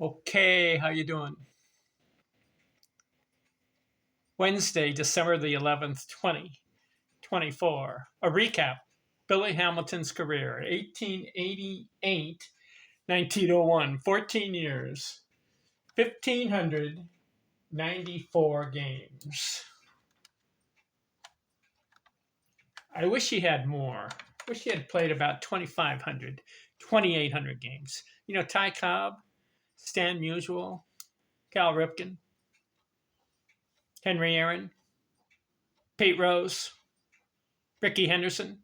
Okay, how you doing? Wednesday, December the 11th, 2024. A recap. Billy Hamilton's career, 1888, 1901, 14 years, 1,594 games. I wish he had more. Wish he had played about 2,500, 2,800 games. Ty Cobb, Stan Musial, Cal Ripken, Henry Aaron, Pete Rose, Ricky Henderson,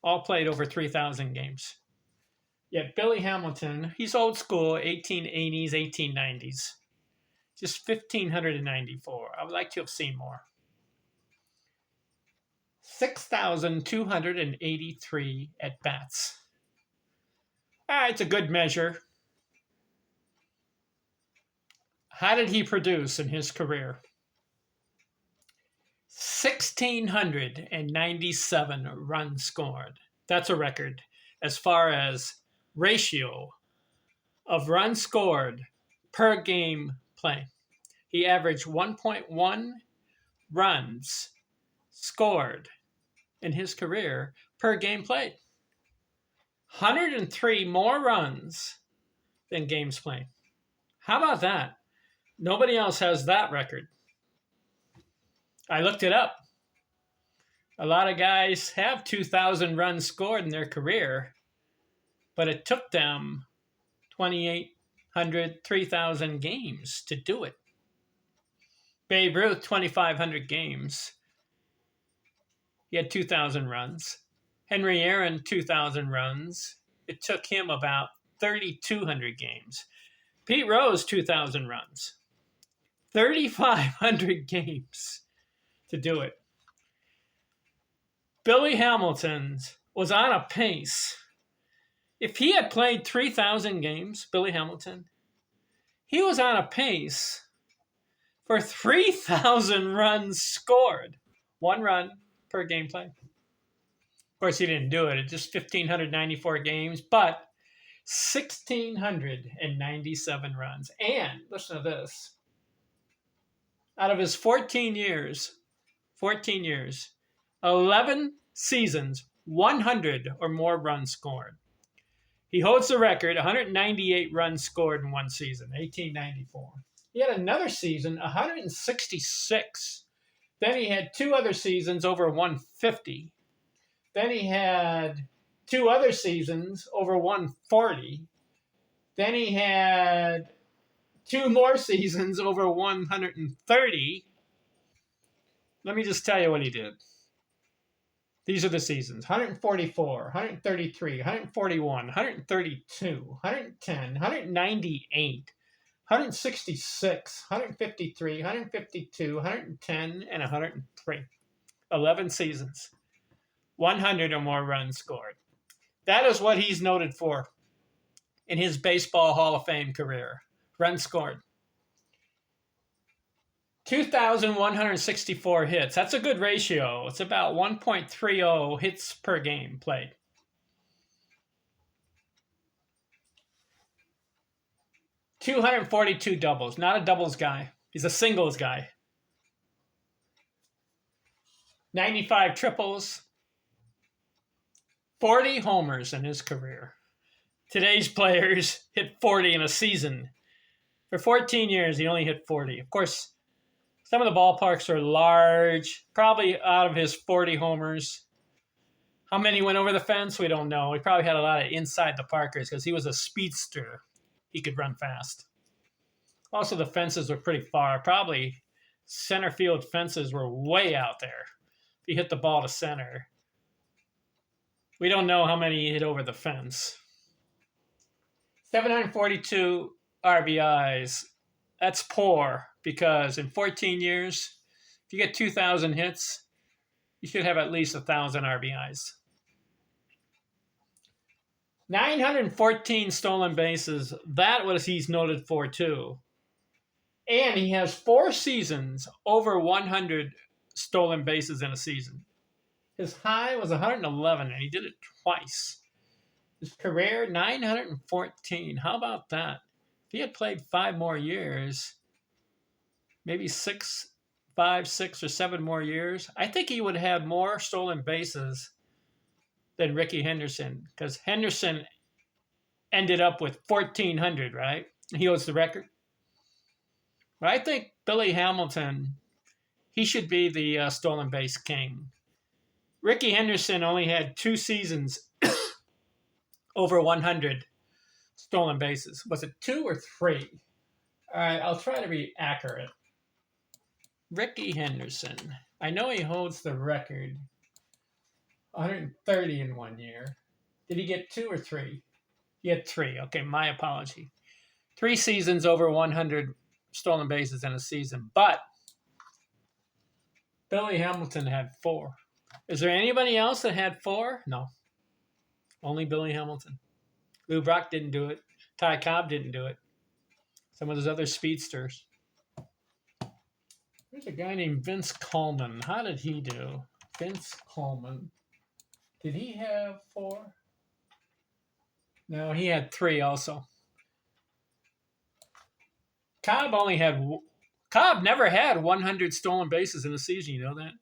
all played over 3,000 games. Yet Billy Hamilton, he's old school, 1880s, 1890s. Just 1,594. I would like to have seen more. 6,283 at bats. It's a good measure. How did he produce in his career? 1,697 runs scored. That's a record as far as ratio of runs scored per game play. He averaged 1.1 runs scored in his career per game played. 103 more runs than games played. How about that? Nobody else has that record. I looked it up. A lot of guys have 2,000 runs scored in their career, but it took them 2,800, 3,000 games to do it. Babe Ruth, 2,500 games. He had 2,000 runs. Henry Aaron, 2,000 runs. It took him about 3,200 games. Pete Rose, 2,000 runs. 3,500 games to do it. Billy Hamilton was on a pace. If he had played 3,000 games, Billy Hamilton, he was on a pace for 3,000 runs scored. 1 run per game play. Of course, he didn't do it. It's just 1,594 games, but 1,697 runs. And listen to this. Out of his 14 years, 11 seasons, 100 or more runs scored. He holds the record, 198 runs scored in one season, 1894. He had another season, 166. Then he had 2 other seasons over 150. Then he had 2 other seasons over 140. Then he had 2 more seasons over 130. Let me just tell you what he did. These are the seasons: 144, 133, 141, 132, 110, 198, 166, 153, 152, 110, and 103. 11 seasons. 100 or more runs scored. That is what he's noted for in his Baseball Hall of Fame career. Runs scored. 2,164 hits. That's a good ratio. It's about 1.30 hits per game played. $242 doubles. Not a doubles guy. He's a singles guy. 95 triples. 40 homers in his career. Today's players hit 40 in a season. For 14 years, he only hit 40. Of course, some of the ballparks are large. Probably out of his 40 homers, how many went over the fence? We don't know. He probably had a lot of inside the parkers because he was a speedster. He could run fast. Also, the fences were pretty far. Probably center field fences were way out there. If he hit the ball to center. We don't know how many he hit over the fence. 742 RBIs. That's poor because in 14 years, if you get 2,000 hits, you should have at least 1,000 RBIs. 914 stolen bases. That was he's noted for too. And he has 4 seasons over 100 stolen bases in a season. His high was 111, and he did it twice. His career, 914. How about that? If he had played 5 more years, maybe 5, 6, or 7 more years, I think he would have had more stolen bases than Rickey Henderson, because Henderson ended up with 1,400, right? He holds the record. But I think Billy Hamilton, he should be the stolen base king. Rickey Henderson only had 2 seasons over 100 stolen bases. Was it 2 or 3? All right, I'll try to be accurate. Rickey Henderson. I know he holds the record. 130 in 1 year. Did he get 2 or 3? He had 3. Okay, my apology. 3 seasons over 100 stolen bases in a season. But Billy Hamilton had 4. Is there anybody else that had 4? No. Only Billy Hamilton. Lou Brock didn't do it. Ty Cobb didn't do it. Some of those other speedsters. There's a guy named Vince Coleman. How did he do? Vince Coleman. Did he have 4? No, he had 3 also. Cobb never had 100 stolen bases in a season, you know that?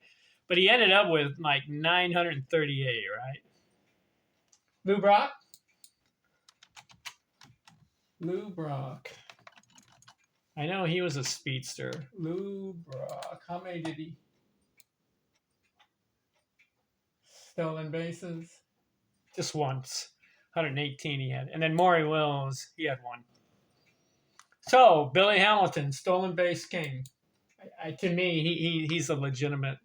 But he ended up with like 938, right? Lou Brock? Lou Brock. I know he was a speedster. Lou Brock. How many did he? Stolen bases? Just once. 118 he had. And then Maury Wills, he had 1. So, Billy Hamilton, stolen base king. To me, he's a legitimate,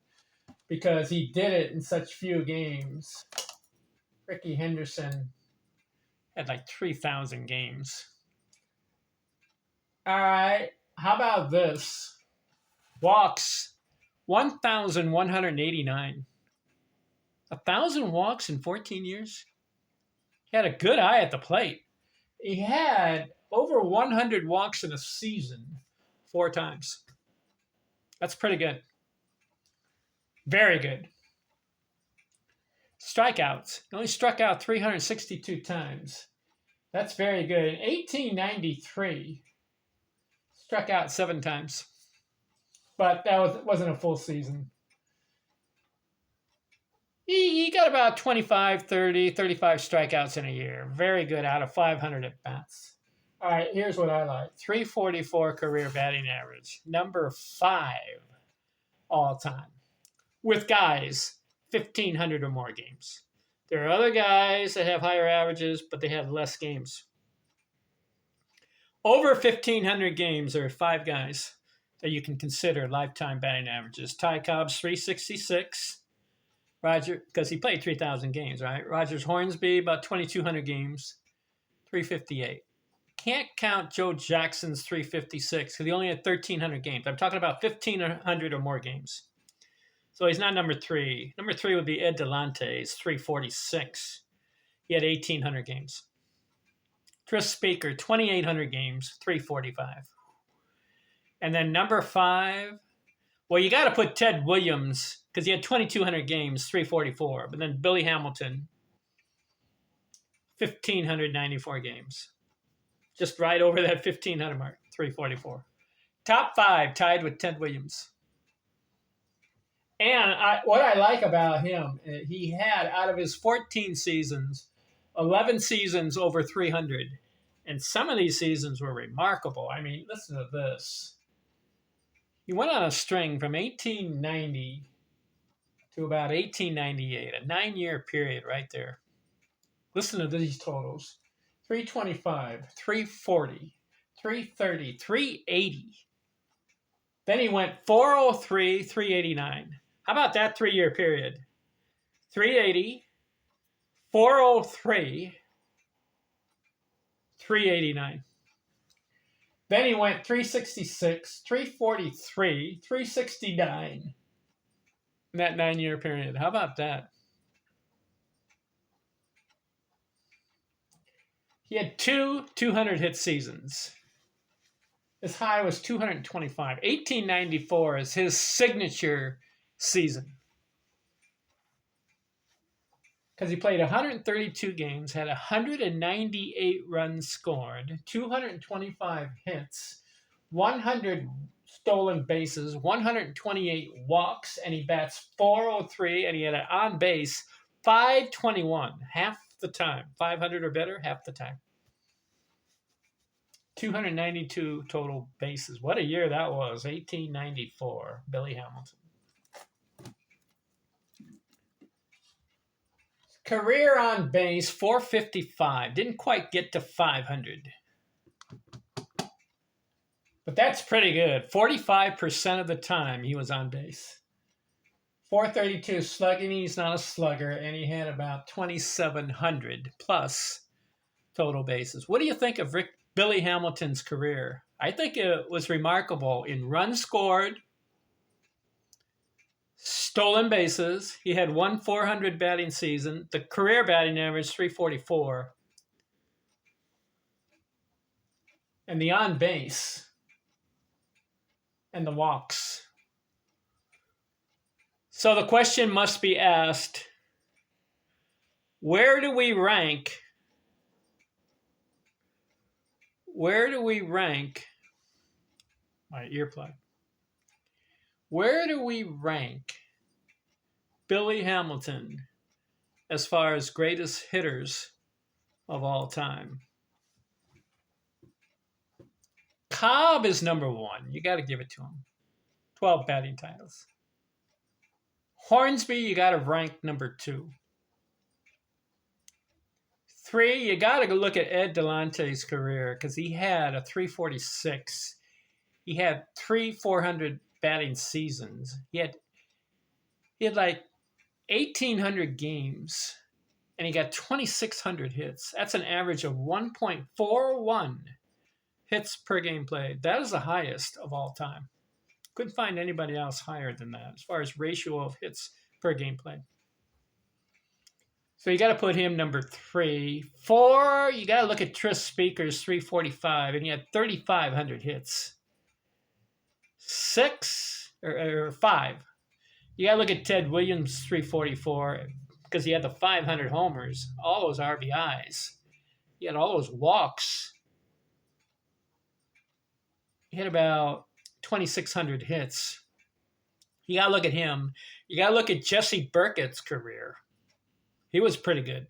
because he did it in such few games. Rickey Henderson had like 3,000 games. All right, how about this? Walks, 1,189. 1,000 walks in 14 years? He had a good eye at the plate. He had over 100 walks in a season 4 times. That's pretty good. Very good. Strikeouts. He only struck out 362 times. That's very good. In 1893, struck out 7 times. But that wasn't a full season. He got about 25, 30, 35 strikeouts in a year. Very good out of 500 at-bats. All right, here's what I like. 344 career batting average. Number 5 all time. With guys, 1,500 or more games. There are other guys that have higher averages, but they have less games. Over 1,500 games, there are 5 guys that you can consider lifetime batting averages. Ty Cobb's 366. Roger, because he played 3,000 games, right? Rogers Hornsby, about 2,200 games, 358. Can't count Joe Jackson's 356 because he only had 1,300 games. I'm talking about 1,500 or more games. So he's not number 3. Number 3 would be Ed Delante's 346. He had 1,800 games. Tris Speaker, 2,800 games, 345. And then number 5, well, you got to put Ted Williams because he had 2,200 games, 344. But then Billy Hamilton, 1,594 games. Just right over that 1,500 mark, 344. Top 5 tied with Ted Williams. And what I like about him, he had, out of his 14 seasons, 11 seasons over 300. And some of these seasons were remarkable. I mean, listen to this. He went on a string from 1890 to about 1898, a 9-year period right there. Listen to these totals. 325, 340, 330, 380. Then he went 403, 389. How about that 3-year period? 380, 403, 389. Then he went 366, 343, 369 in that 9-year period. How about that? He had 2 200-hit seasons. His high was 225. 1894 is his signature season. because he played 132 games, had 198 runs scored, 225 hits, 100 stolen bases, 128 walks, and he bats .403, and he had an on base .521 half the time. 500 or better half the time. 292 total bases. What a year that was. 1894. Billy Hamilton. Career on base, 455. Didn't quite get to 500. But that's pretty good. 45% of the time he was on base. 432 slugging. He's not a slugger. And he had about 2,700 plus total bases. What do you think of Billy Hamilton's career? I think it was remarkable in runs scored, stolen bases. He had 1,400 batting season. The career batting average, 344. And the on base and the walks. So the question must be asked, where do we rank my earplug? Where do we rank Billy Hamilton as far as greatest hitters of all time? Cobb is number one. You got to give it to him. 12 batting titles. Hornsby, you got to rank number 2. 3, you got to look at Ed Delante's career because he had a 346. He had 400 batting seasons. He had like 1,800 games, and he got 2,600 hits. That's an average of 1.41 hits per game played. That is the highest of all time. Couldn't find anybody else higher than that as far as ratio of hits per game played. So you got to put him number 3. 4, you got to look at Tris Speaker's 345, and he had 3,500 hits. 6 or 5, you got to look at Ted Williams' 344 because he had the 500 homers, all those RBIs. He had all those walks. He had about 2,600 hits. You got to look at him. You got to look at Jesse Burkett's career. He was pretty good.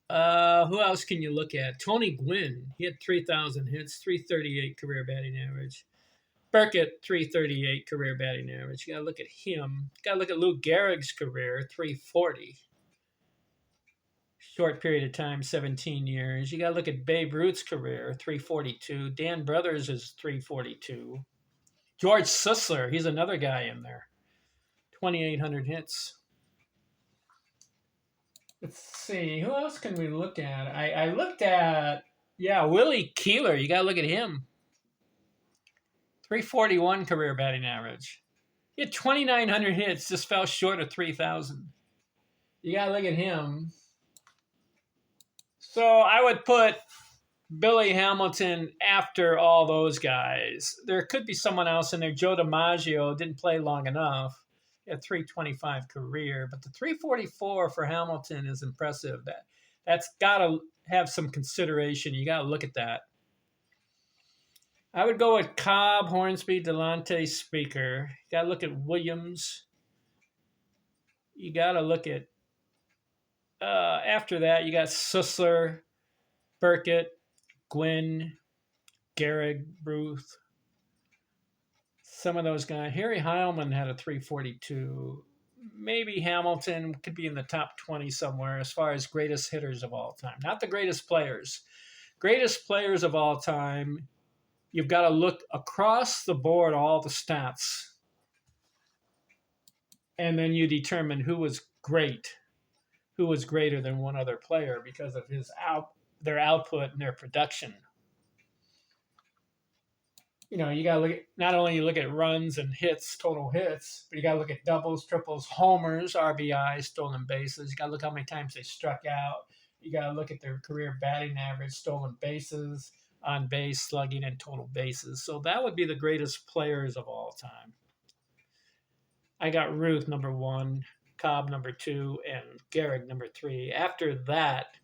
Who else can you look at? Tony Gwynn. He had 3,000 hits, 338 career batting average. Burkett, 338 career batting average. You got to look at him. You got to look at Lou Gehrig's career, 340. Short period of time, 17 years. You got to look at Babe Ruth's career, 342. Dan Brothers is 342. George Sisler, he's another guy in there. 2,800 hits. Let's see. Who else can we look at? I looked at, Willie Keeler. You got to look at him. 341 career batting average. He had 2,900 hits, just fell short of 3,000. You got to look at him. So I would put Billy Hamilton after all those guys. There could be someone else in there. Joe DiMaggio didn't play long enough. He had 325 career, but the 344 for Hamilton is impressive. That's got to have some consideration. You got to look at that. I would go with Cobb, Hornsby, Delante, Speaker. You got to look at Williams. You got to look at, after that, you got Sisler, Burkett, Gwynn, Gehrig, Ruth. Some of those guys. Harry Heilman had a 342. Maybe Hamilton could be in the top 20 somewhere as far as greatest hitters of all time. Not the greatest players. Greatest players of all time, you've got to look across the board, all the stats. And then you determine who was great, who was greater than one other player because of their output and their production. You know, you got to look at, not only you look at runs and hits, total hits, but you got to look at doubles, triples, homers, RBIs, stolen bases. You got to look how many times they struck out. You got to look at their career batting average, stolen bases, on base, slugging, and total bases. So that would be the greatest players of all time. I got Ruth number 1, Cobb number 2, and Gehrig number 3. After that,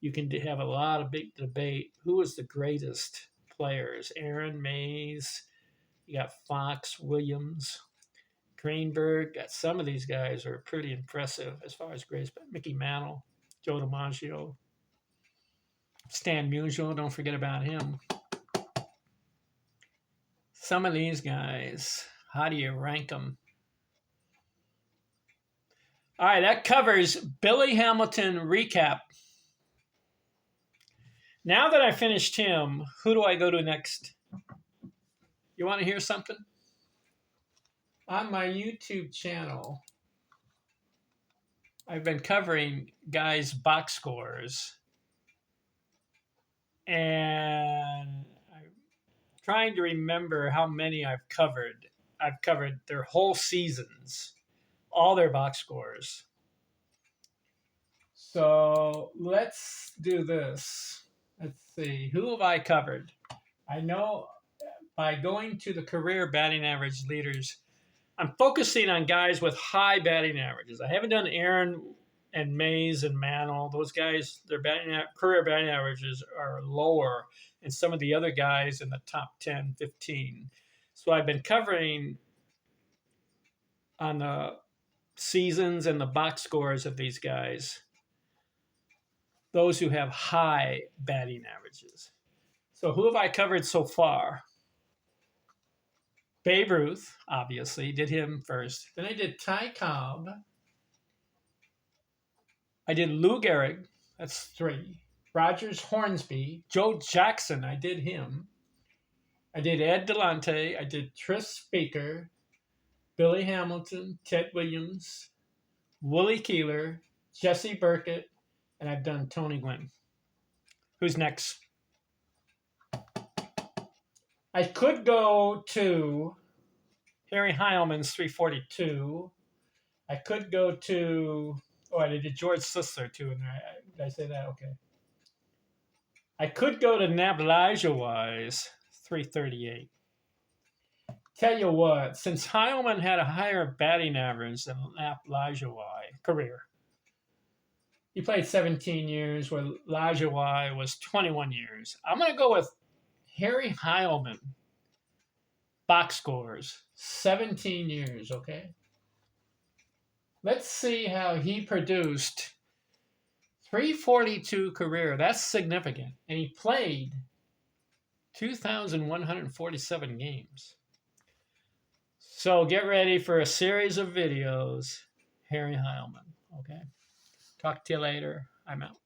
you can have a lot of big debate. Who was the greatest players? Aaron, Mays, you got Fox, Williams, Greenberg. Got some of these guys are pretty impressive as far as grades. But Mickey Mantle, Joe DiMaggio, Stan Musial, don't forget about him. Some of these guys, how do you rank them? All right, that covers Billy Hamilton recap. Now that I finished him, who do I go to next? You want to hear something? On my YouTube channel, I've been covering guys' box scores. And I'm trying to remember how many I've covered. I've covered their whole seasons, all their box scores. So let's do this. Let's see. Who have I covered? I know by going to the career batting average leaders, I'm focusing on guys with high batting averages. I haven't done Aaron and Mays and Mantle. Those guys, their career batting averages are lower, and some of the other guys in the top 10, 15. So I've been covering on the seasons and the box scores of these guys, those who have high batting averages. So who have I covered so far? Babe Ruth, obviously, did him first. Then I did Ty Cobb. I did Lou Gehrig, that's 3. Rogers Hornsby. Joe Jackson, I did him. I did Ed Delonte. I did Tris Speaker. Billy Hamilton, Ted Williams, Willie Keeler, Jesse Burkett, and I've done Tony Gwynn. Who's next? I could go to Harry Heilman's 342. I could go to, I did George Sisler too in there. Did I say that? Okay. I could go to Nab Lajoie's 338. Tell you what, since Heilman had a higher batting average than Nab Lajoie career, he played 17 years, where Lajoie was 21 years. I'm going to go with Harry Heilman. Box scores, 17 years, okay? Let's see how he produced 342 career. That's significant. And he played 2,147 games. So get ready for a series of videos, Harry Heilman, okay? Talk to you later. I'm out.